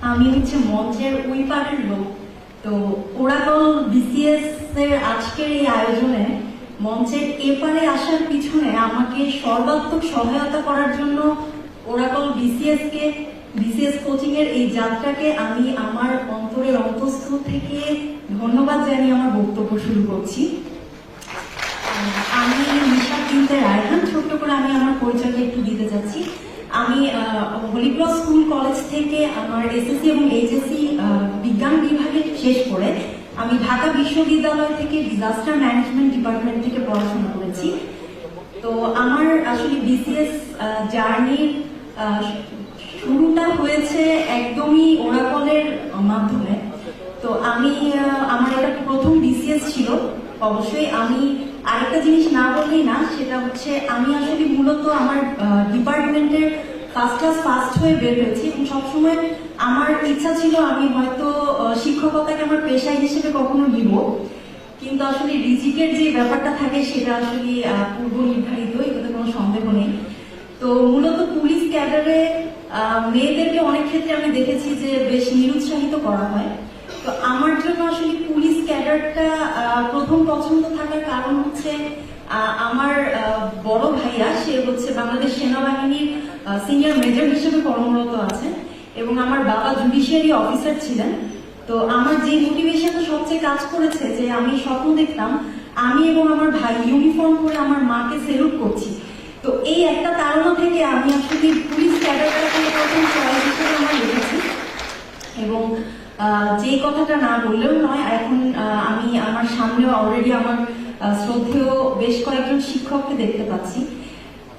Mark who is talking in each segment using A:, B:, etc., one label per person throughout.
A: আমি হচ্ছে মঞ্চের ওই পারের লোক। তো ওরাকল বিসিএস এর আজকের এই আয়োজনে মঞ্চের এপারে আসার পিছনে আমাকে সর্বাত্মক সহায়তা করার জন্য ওরাকল বিসিএস কোচিং এর এই যাত্রাকে আমি আমার অন্তরের অন্তঃস্থল থেকে ধন্যবাদ জানিয়ে আমার বক্তব্য শুরু করছি। আমি নিশাত বিনতে রায়হান। ছোট্ট করে আমি আমার পরিচয়টা একটু দিতে যাচ্ছি। আমি হলিক্রস স্কুল কলেজ থেকে আমার এসএসসি এবং এইচএসসি বিজ্ঞান বিভাগে শেষ করে আমি ঢাকা বিশ্ববিদ্যালয় থেকে ডিজাস্টার ম্যানেজমেন্ট ডিপার্টমেন্ট থেকে পড়াশোনা করেছি। তো আমার আসলে বিসিএস জার্নির শুরুটা হয়েছে একদমই ওরাকলের মাধ্যমে। তো আমার এটা প্রথম বিসিএস ছিল। অবশ্যই আমি আরেকটা জিনিস না বললেই না, সেটা হচ্ছে আমি আসলে মূলত আমার ডিপার্টমেন্টের ফার্স্ট হয়ে বের হয়েছি এবং সবসময় আমার ইচ্ছা ছিল আমি হয়তো শিক্ষকতাকে আমার পেশা হিসেবে কখনো নিব, কিন্তু আসলে রিজিকের যে ব্যাপারটা থাকে সেটা আসলে পূর্ব নির্ধারিত, এটাতে কোনো সন্দেহ নেই। তো মূলত পুলিশ ক্যাডারে মেয়েদেরকে অনেক ক্ষেত্রে আমি দেখেছি যে বেশ নিরুৎসাহিত করা হয়। তো আমার জন্য আসলে পুলিশ ক্যাডারটা প্রথম পছন্দ থাকার কারণ হচ্ছে আমার বড় ভাইয়া, সে হচ্ছে বাংলাদেশ সেনাবাহিনীর সিনিয়র মেজর হিসেবে কর্মরত আছেন এবং আমার বাবা জুডিশিয়ারি অফিসার ছিলেন। তো আমার যে মোটিভেশনটা সবচেয়ে কাজ করেছে যে আমি স্বপ্ন দেখতাম আমি এবং আমার ভাই ইউনিফর্ম পরে আমার মাকে সেলুট করছি। তো এই একটা তাড়না থেকে আমি আসলে পুলিশ ক্যাডারটাকে প্রথম চয়েস হিসেবে আমার রেখেছি। এবং যে কথাটা না বললেও নয়, এখন আমি আমার সামনেও অলরেডি আমার শ্রদ্ধেয় বেশ কয়েকজন শিক্ষককে দেখতে পাচ্ছি।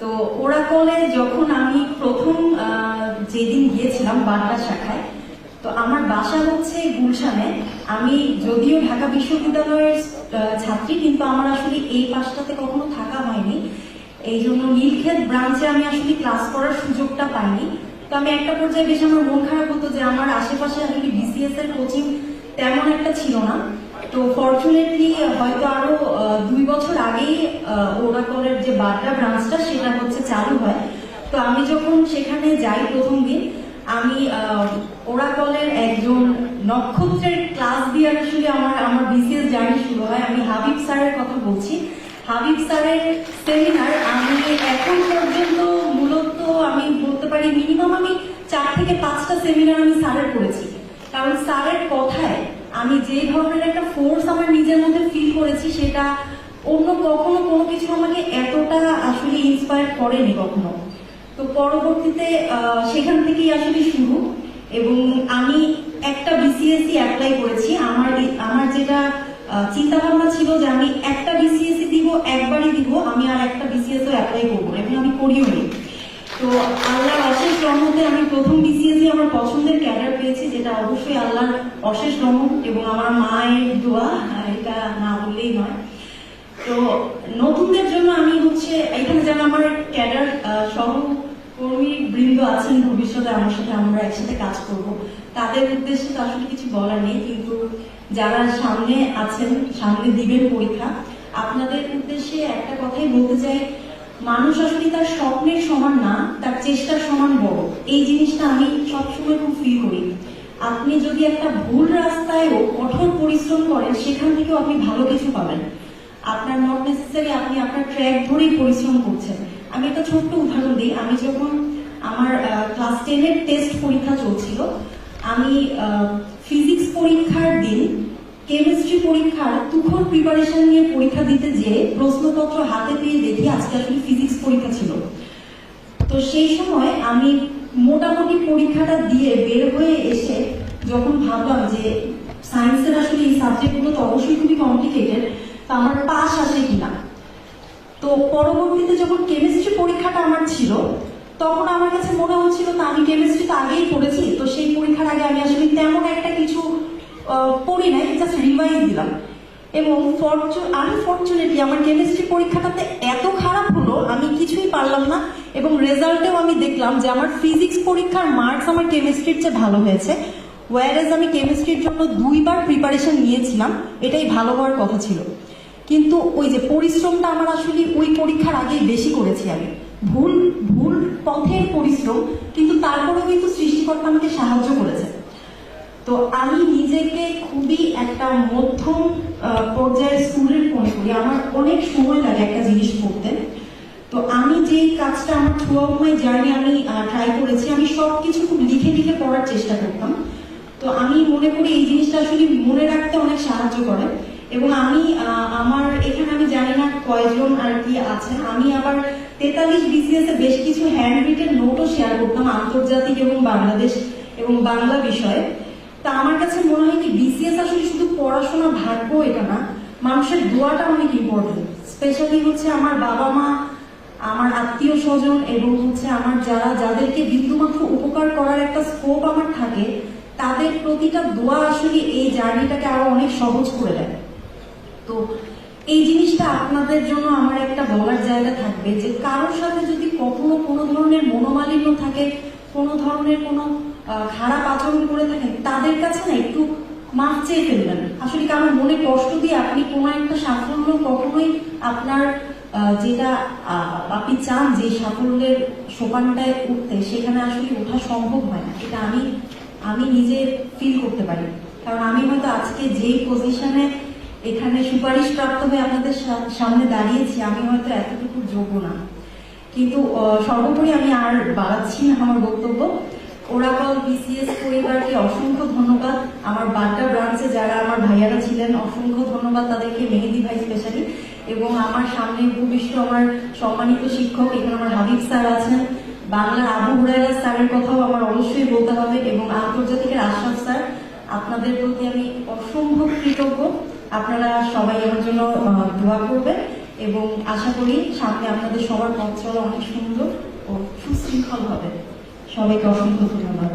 A: তো ওরাকলে যখন আমি প্রথম যেদিন গিয়েছিলাম বাড্ডা শাখায়, তো আমার বাসা হচ্ছে গুলশানে। আমি যদিও ঢাকা বিশ্ববিদ্যালয়ের ছাত্রী, কিন্তু আমার আসলে এই পাশটাতে কখনো থাকা হয়নি। এই জন্য নীলক্ষেত ব্রাঞ্চে আমি আসলে ক্লাস করার সুযোগটা পাইনি। তো আমি একটা পর্যায়ে বেশ আমার মন খারাপ হতো যে আমার আশেপাশে আসলে বিসিএস এর কোচিং তেমন একটা ছিল না। তো ফরচুনেটলি হয়তো আরো 2 বছর আগেই ওরাকলের যে বাড্ডা ব্রাঞ্চটা সেটা হচ্ছে চালু হয়। তো আমি যখন সেখানে যাই প্রথম দিন, আমি ওরাকলের একজন নক্ষত্রের ক্লাস দিয়ে আসলে আমার বিসিএস জার্নি শুরু হয়। আমি হাবিব স্যারের কথা বলছি। হাবিব স্যারের সেমিনার আমি এখন পর্যন্ত মূলত আমি বলতে পারি মিনিমাম আমি 4 থেকে 5টা সেমিনার আমি স্যারের করেছি। কারণ স্যারের কথায় আমি যে ধরনের একটা ফোর্স আমার নিজের মধ্যে ফিল করেছি সেটা অন্য কখনো কোনো কিছু আমাকে এতটা আসলে ইন্সপায়ার করেনি কখনো। তো পরবর্তীতে সেখান থেকেই আসলে শুরু, এবং আমি একটা বিসিএসসি অ্যাপ্লাই করেছি। আমার যেটা চিন্তা ভাবনা ছিল যে আমি একটা বিসিএসসি দিব, একবারই দিব, আমি আর একটা বিসিএস অ্যাপ্লাই করবো, এবং আমি করিও নি। তো আল্লাহর অশেষ রহমতে আমি প্রথম বিসিএসসি আমার পছন্দের ক্যাডার পেয়েছি, যেটা অবশ্যই আল্লাহর অশেষ রহমত এবং আমার মায়ের দোয়া, এটা না বললেই নয়। তো নতুনদের জন্য আমি হচ্ছে এখানে যেন আমার ক্যাডার সহকর্মী বৃন্দ আছেন, ভবিষ্যতে আমার সাথে আমরা একসাথে কাজ করব, তাদের উদ্দেশ্যে তো আসলে কিছু বলার নেই। কিন্তু যারা সামনে আছেন, সামনে দিবেন পরীক্ষা, আপনাদের উদ্দেশ্যে একটা কথাই বলতে চাই, মানুষ আসলে তার স্বপ্নের সমান না, তার চেষ্টার সমান বড়। এই জিনিসটা আমি সবসময় খুব ফিল করি। আপনি যদি একটা ভুল রাস্তায়ও কঠোর পরিশ্রম করেন, সেখান থেকেও আপনি ভালো কিছু পাবেন। আপনার নট নেসেসারি আপনি আপনার ট্র্যাক ধরেই পরিশ্রম করছেন। আমি একটা ছোট্ট উদাহরণ দিই। আমি যখন আমার ক্লাস 10-এর টেস্ট পরীক্ষা চলছিল, আমি ফিজিক্স পরীক্ষার দিন কেমিস্ট্রি পরীক্ষার তুখর প্রিপারেশন নিয়ে পরীক্ষা দিতে যেয়ে প্রশ্নপত্র হাতে পেয়ে দেখি আজকে আসলে ফিজিক্স পরীক্ষা ছিল। তো সেই সময় আমি মোটামুটি পরীক্ষাটা দিয়ে বের হয়ে এসে যখন ভাবলাম যে সায়েন্সের আসলে এই সাবজেক্টগুলো তো অবশ্যই খুবই কমপ্লিকেটেড, তো আমার পাস আসে কিনা। তো পরবর্তীতে যখন কেমিস্ট্রি পরীক্ষাটা আমার ছিল, তখন আমার কাছে মনে হচ্ছিল তো আমি কেমিস্ট্রি তো আগেই পড়েছি, তো সেই পরীক্ষার আগে আমি আসলে তেমন একটা কিছু পড়ি নাই, জাস্ট রিভাইজ দিলাম। এবং আনফরচুনেটলি আমার কেমিস্ট্রি পরীক্ষাটাতে এত খারাপ হলো, আমি কিছুই পারলাম না। এবং রেজাল্টেও আমি দেখলাম যে আমার ফিজিক্স পরীক্ষার মার্কস আমার কেমিস্ট্রির চেয়ে ভালো হয়েছে, ওয়ারেজ আমি কেমিস্ট্রির জন্য 2বার প্রিপারেশন নিয়েছিলাম, এটাই ভালো হওয়ার কথা ছিল। কিন্তু ওই যে পরিশ্রমটা আমার আসলে ওই পরীক্ষার আগেই বেশি করেছি আমি, ভুল পথের পরিশ্রম, কিন্তু তারপরেও কিন্তু সৃষ্টিকর্তা আমাকে সাহায্য করেছে। তো আমি নিজেকে খুবই একটা মধ্যম পর্যায়ের স্টুডেন্ট মনে করি। আমার অনেক সময় লাগে একটা জিনিস পড়তে। তো আমি যে কাজটা আমার থ্রু আউট মাই জার্নি আমি ট্রাই করেছি, আমি সবকিছু খুব লিখে লিখে পড়ার চেষ্টা করতাম। তো আমি মনে করি এই জিনিসটা আসলে মনে রাখতে অনেক সাহায্য করে। এবং আমি আমার এখানে আমি জানি না কয়জন আর কি আছেন, আমি আবার 43 বিসিএস এ বেশ কিছু হ্যান্ড রিটেন নোটও শেয়ার করতাম আন্তর্জাতিক এবং বাংলাদেশ এবং বাংলা বিষয়ে। তা আমার কাছে মনে হয় কি বিসিএস আসলে শুধু পড়াশোনা ভাগ্য এটা না, মানুষের দোয়াটা অনেক ইম্পর্টেন্ট। স্পেশালি হচ্ছে আমার বাবা মা, আমার আত্মীয় স্বজন এবং হচ্ছে আমার যাদেরকে বিন্দুমাত্র উপকার করার একটা স্কোপ আমার থাকে, তাদের প্রতিটা দোয়া আসলে এই জার্নিটাকে আরো অনেক সহজ করে দেয়। তো এই জিনিসটা আপনাদের জন্য আমার একটা বলার জায়গা থাকবে যে কারোর সাথে যদি কখনো কোনো ধরনের মনোমালিন্য থাকে, কোনো ধরনের কোনো খারাপ আচরণ করে থাকেন, তাদের কাছে না একটু মাফ চেয়ে ফেলবেন। আসলে কারোর মনে কষ্ট দিয়ে আপনি কোনো একটা সাফল্য কখনোই আপনার যেটা আপনি চান যে সাফল্যের সোপানটায় উঠতে, সেখানে আসলে ওঠা সম্ভব হয় না। এটা আমি নিজে ফিল করতে পারি। কারণ আমি হয়তো আজকে যেই পজিশনে এখানে সুপারিশ প্রাপ্ত হয়ে আপনাদের সামনে দাঁড়িয়েছি, আমি হয়তো এতটুকু যোগ্য না। কিন্তু সর্বোপরি আমি আর বাড়াচ্ছি না আমার বক্তব্য। ওরাকল বিসিএস পরিবারকে অসংখ্য ধন্যবাদ। আমার বাড্ডা ব্রাঞ্চে যারা আমার ভাইয়ারা ছিলেন, অসংখ্য ধন্যবাদ তাদেরকে, মেহেদি ভাই স্পেশালি। এবং আমার সামনে উপবিষ্ট আমার সম্মানিত শিক্ষক, এখানে আমার হাবিব স্যার আছেন, বাংলার আবু হুরায়রা স্যারের কথাও আমার অবশ্যই বলতে হবে, এবং আন্তর্জাতিকের আশরাফ স্যার, আপনাদের প্রতি আমি অসম্ভব কৃতজ্ঞ। আপনারা সবাই আমার জন্য দোয়া করবেন এবং আশা করি সামনে আপনাদের সবার পথ চলা অনেক সুন্দর ও সুশৃঙ্খল হবে। সবাইকে অসংখ্য ধন্যবাদ।